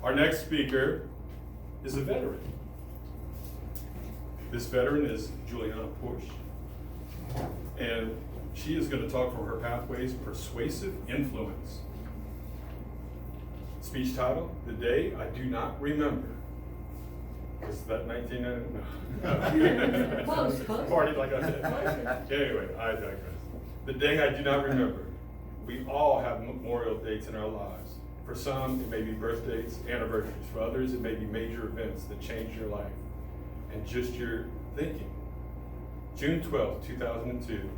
Our next speaker is a veteran. This veteran is Juliana Porsche, and she is going to talk from her pathways, persuasive influence. Speech title, The Day I Do Not Remember. Is that 1990? No. Close. Party, like I said. Anyway, I digress. The Day I Do Not Remember. We all have memorial dates in our lives. For some, it may be birthdays, anniversaries. For others, it may be major events that change your life and just your thinking. June 12, 2002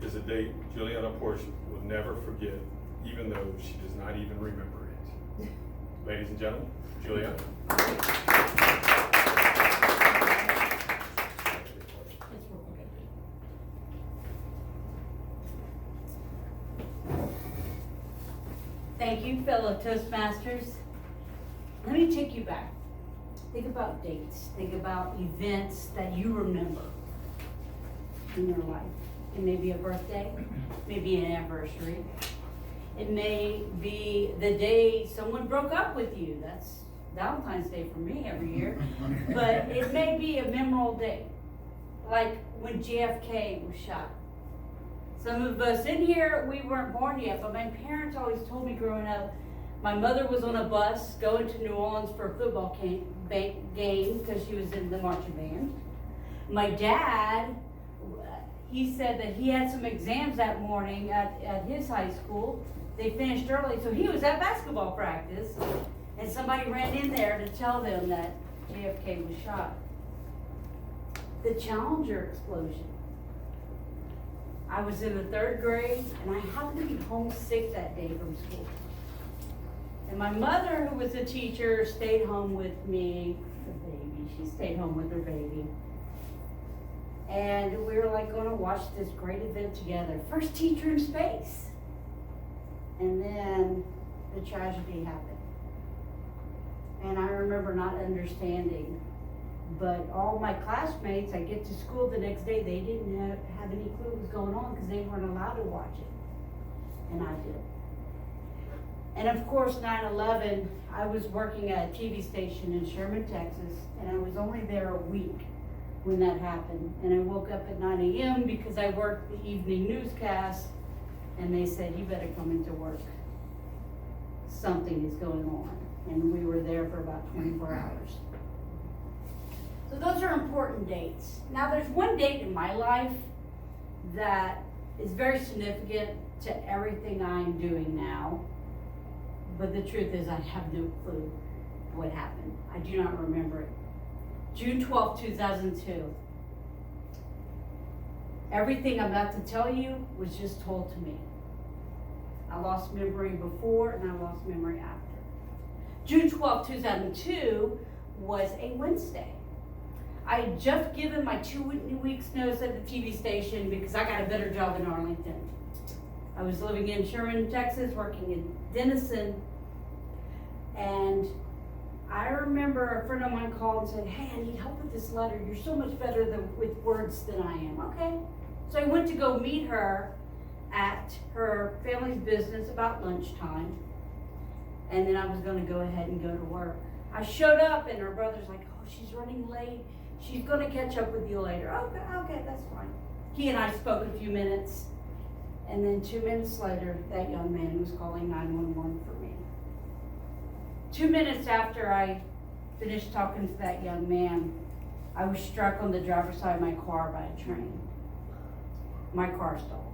is a date Juliana Porsche will never forget, even though she does not even remember it. Ladies and gentlemen, Juliana. Thank you, fellow Toastmasters. Let me take you back. Think about dates. Think about events that you remember in your life. It may be a birthday, maybe an anniversary. It may be the day someone broke up with you. That's Valentine's Day for me every year. But it may be a memorable day, like when JFK was shot. Some of us in here, we weren't born yet, but my parents always told me growing up, my mother was on a bus going to New Orleans for a football game because she was in the marching band. My dad, he said that he had some exams that morning at his high school. They finished early, so he was at basketball practice, and somebody ran in there to tell them that JFK was shot. The Challenger explosion. I was in the 3rd grade, and I happened to be homesick that day from school. And my mother, who was a teacher, stayed home with me, the baby. She stayed home with her baby. And we were like going to watch this great event together. First teacher in space. And then the tragedy happened. And I remember not understanding. But all my classmates, I get to school the next day, they didn't have any clue what was going on because they weren't allowed to watch it. And I did. And of course, 9/11, I was working at a TV station in Sherman, Texas, and I was only there a week when that happened. And I woke up at 9 a.m. because I worked the evening newscast, and they said, you better come into work. Something is going on. And we were there for about 24 hours. So those are important dates. Now there's one date in my life that is very significant to everything I'm doing now. But the truth is I have no clue what happened. I do not remember it. June 12, 2002. Everything I'm about to tell you was just told to me. I lost memory before and I lost memory after. June 12, 2002 was a Wednesday. I had just given my 2 weeks notice at the TV station because I got a better job in Arlington. I was living in Sherman, Texas, working in Denison, and I remember a friend of mine called and said, hey, I need help with this letter. You're so much better with words than I am. Okay. So I went to go meet her at her family's business about lunchtime, and then I was going to go ahead and go to work. I showed up, and her brother's like, oh, she's running late. She's going to catch up with you later. Okay, that's fine. He and I spoke a few minutes, and then 2 minutes later, that young man was calling 911 for me. 2 minutes after I finished talking to that young man, I was struck on the driver's side of my car by a train. My car stalled.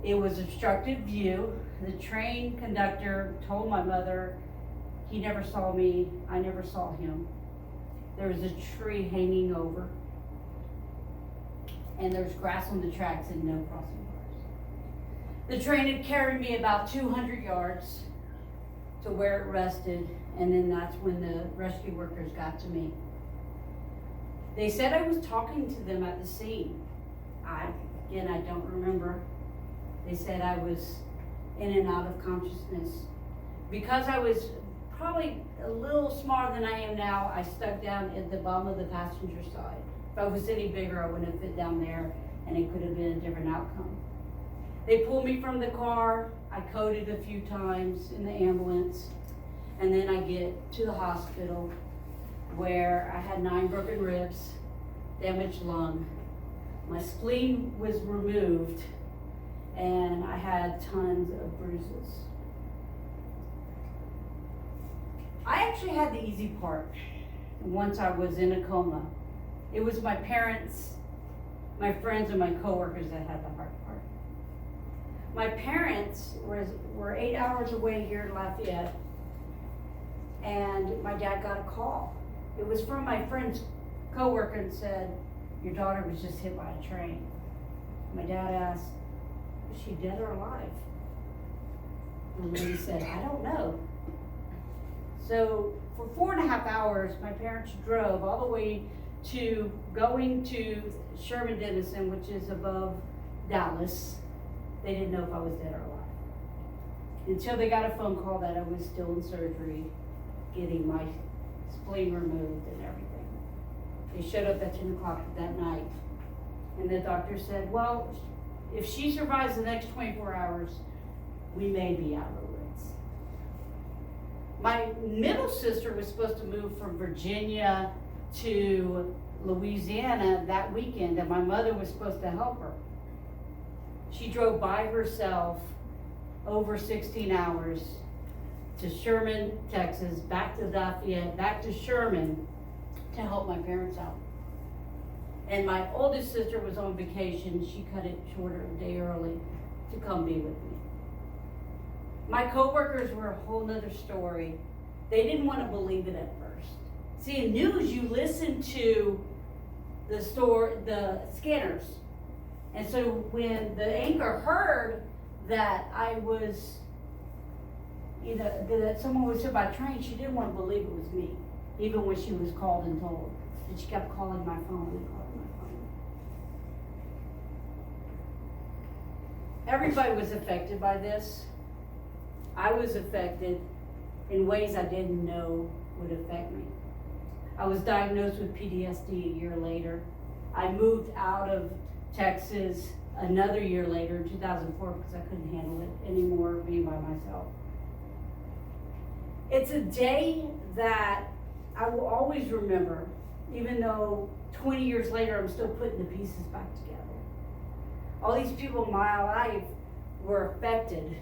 It was obstructed view. The train conductor told my mother he never saw me, I never saw him. There was a tree hanging over, and there's grass on the tracks and no crossing bars. The train had carried me about 200 yards to where it rested, and then that's when the rescue workers got to me. They said I was talking to them at the scene. I don't remember. They said I was in and out of consciousness. Because I was probably a little smaller than I am now, I stuck down at the bottom of the passenger side. If I was any bigger, I wouldn't have fit down there, and it could have been a different outcome. They pulled me from the car. I coded a few times in the ambulance, And then I get to the hospital where I had 9 broken ribs, damaged lung. My spleen was removed and I had tons of bruises. I actually had the easy part once I was in a coma. It was my parents, my friends, and my coworkers that had the hard part. My parents were 8 hours away here in Lafayette, and my dad got a call. It was from my friend's coworker and said, "Your daughter was just hit by a train." My dad asked, "Is she dead or alive?" And the lady said, "I don't know." So for 4.5 hours, my parents drove all the way to going to Sherman Denison, which is above Dallas. They didn't know if I was dead or alive until they got a phone call that I was still in surgery, getting my spleen removed and everything. They showed up at 10 o'clock that night, and the doctor said, "Well, if she survives the next 24 hours, we may be out of the woods." My middle sister was supposed to move from Virginia to Louisiana that weekend, and my mother was supposed to help her. She drove by herself over 16 hours to Sherman, Texas, back to Lafayette, back to Sherman to help my parents out. And my oldest sister was on vacation. She cut it shorter a day early to come be with me. My coworkers were a whole nother story. They didn't want to believe it at first. See, in news, you listen to the scanners. And so when the anchor heard that I was, that someone was hit by a train, she didn't want to believe it was me, even when she was called and told. And she kept calling my phone and calling my phone. Everybody was affected by this. I was affected in ways I didn't know would affect me. I was diagnosed with PTSD a year later. I moved out of Texas another year later in 2004 because I couldn't handle it anymore being by myself. It's a day that I will always remember, even though 20 years later I'm still putting the pieces back together. All these people in my life were affected,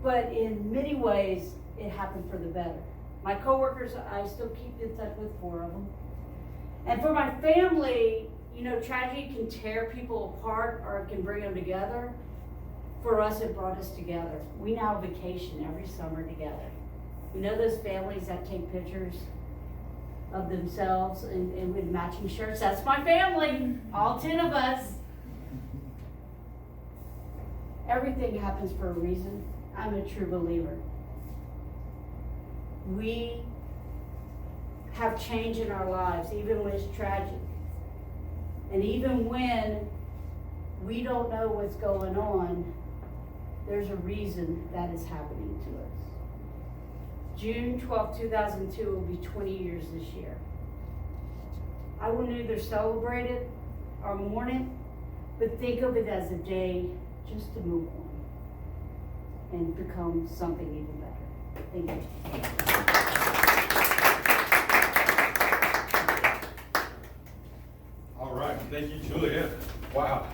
but in many ways it happened for the better. My coworkers, I still keep in touch with 4 of them. And for my family, tragedy can tear people apart or it can bring them together. For us, it brought us together. We now vacation every summer together. Those families that take pictures of themselves and with matching shirts? That's my family, all 10 of us. Everything happens for a reason. I'm a true believer. We have change in our lives, even when it's tragic. And even when we don't know what's going on, there's a reason that is happening to us. June 12, 2002 will be 20 years this year. I will neither celebrate it or mourn it, but think of it as a day just to move on and become something even better. Thank you. All right, thank you, Juliet. Wow.